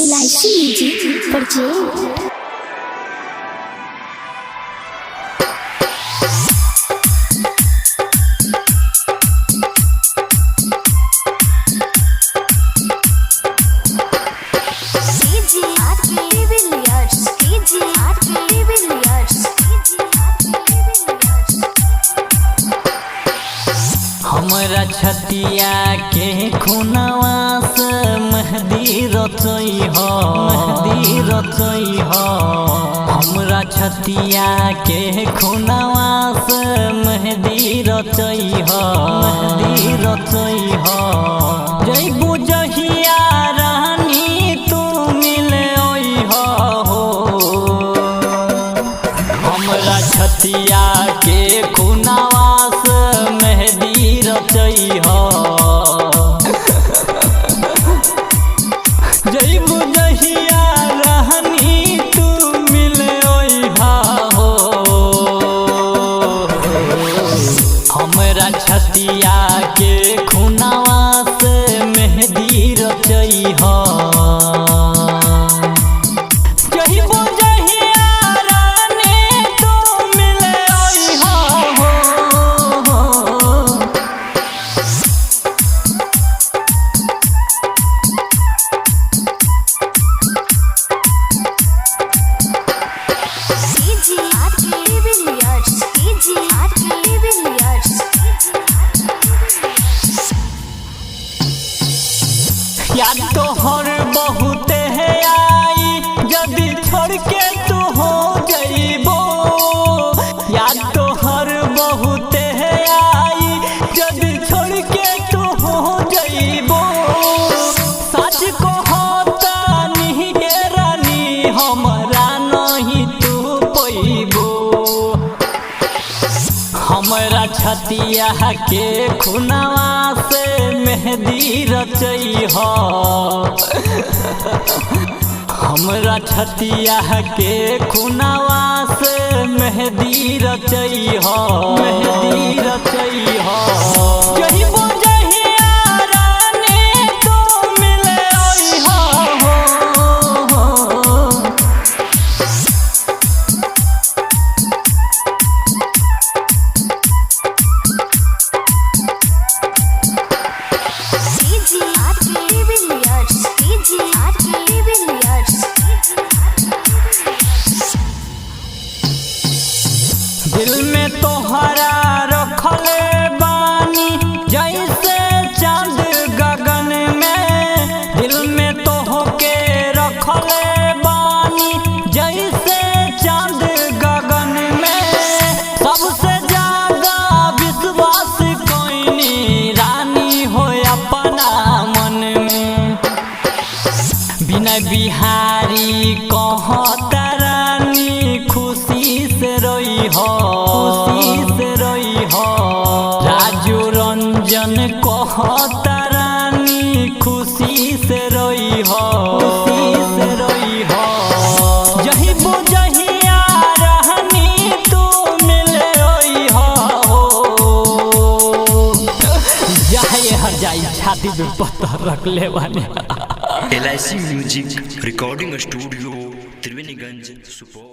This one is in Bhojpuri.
LIC music purchase. हमरा छतिया के खुनवा से मेहंदी रचई हो, मेहंदी रचई हो। हमरा छतिया के खुनवा से मेहंदी रचई हो, मेहंदी रचई हो। जइबू जहिया रानी तू मिले हो, हमरा छतिया के खुनवा से मेहंदी रचई हो। जइबू जहिया रानी तू मिले हो, हमरा छतिया के खुनवा से मेहंदी रचई हो। याद तोहर बहुत है आई जदी छोड़ के तू हो जइबो। याद तोहर बहुत है आई जदी छोड़ के तू हो जइबो। सच कहता नहीं गे रानी हमरा नहीं तू पइबो। हमरा छतिया के खुनवा से मेहंदी रचई हो। हमरा छतिया के खुनवा से मेहंदी रचई हो, मेहंदी रचई हो। जइबू जहिया रानी तू मिले हो। दिल में तोहरा रखले बानी जैसे चांद गगन में। दिल में तोहके रखले बानी जैसे चांद गगन में। सबसे ज्यादा विश्वास कोइनी रानी हो अपना मन में। बिना बिहारी कहता रानी खुशी से रोई हो, खुशी से रोई हो। राजू रंजन कहता रानी खुशी से रोई हो, खुशी से रोई हो। जइबू जहिया रानी तू मिले हो। जाए हर जाई छाती पे पत्थर रख ले बानी। LIC music recording studio Triveniganj Supaul.